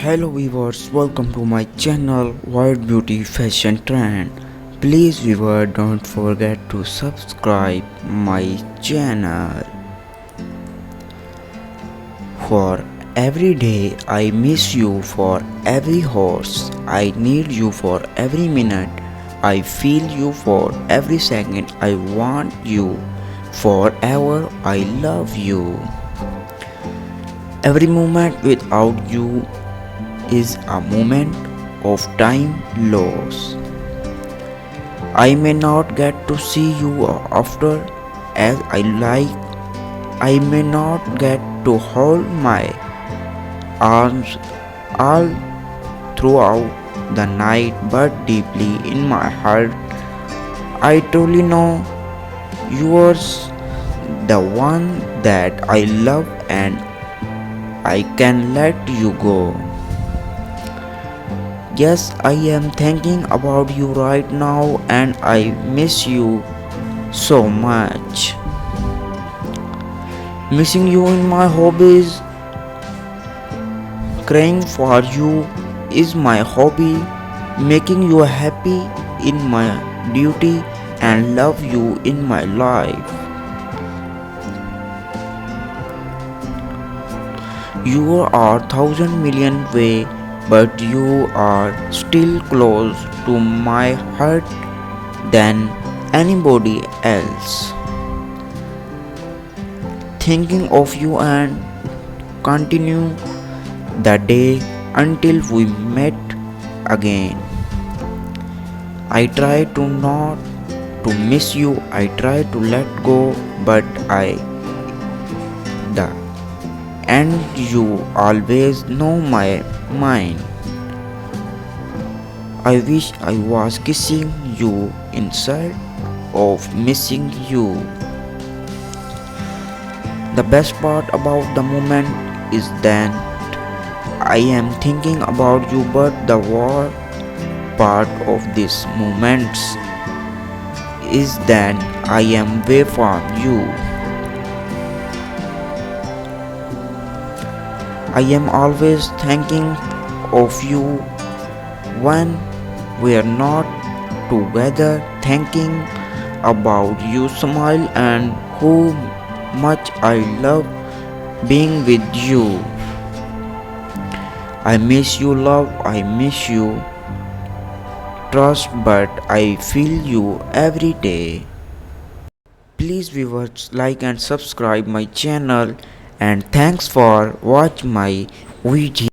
Hello viewers, welcome to my channel World Beauty Fashion Trend. Please viewer, don't forget to subscribe my channel. For every day I miss you, for every horse I need you, for every minute I feel you, for every second I want you, forever I love you. Every moment without you is a moment of time loss. I may not get to see you after as I like. I may not get to hold my arms all throughout the night, but deeply in my heart, I truly know yours, the one that I love, and I can let you go. Yes, I am thinking about you right now and I miss you so much. Missing you in my hobbies, crying for you is my hobby, making you happy in my duty, and love you in my life. You are thousand million way, but you are still close to my heart than anybody else. Thinking of you and continue the day until we met again. I try to not to miss you, I try to let go, but the and you always know my mind. I wish I was kissing you instead of missing you. The best part about the moment is that I am thinking about you, but the worst part of these moments is that I am away from you. I am always thinking of you when we are not together, thinking about you smile and how much I love being with you. I miss you love, I miss you trust, but I feel you every day. Please viewers like and subscribe my channel, and thanks for watch my video.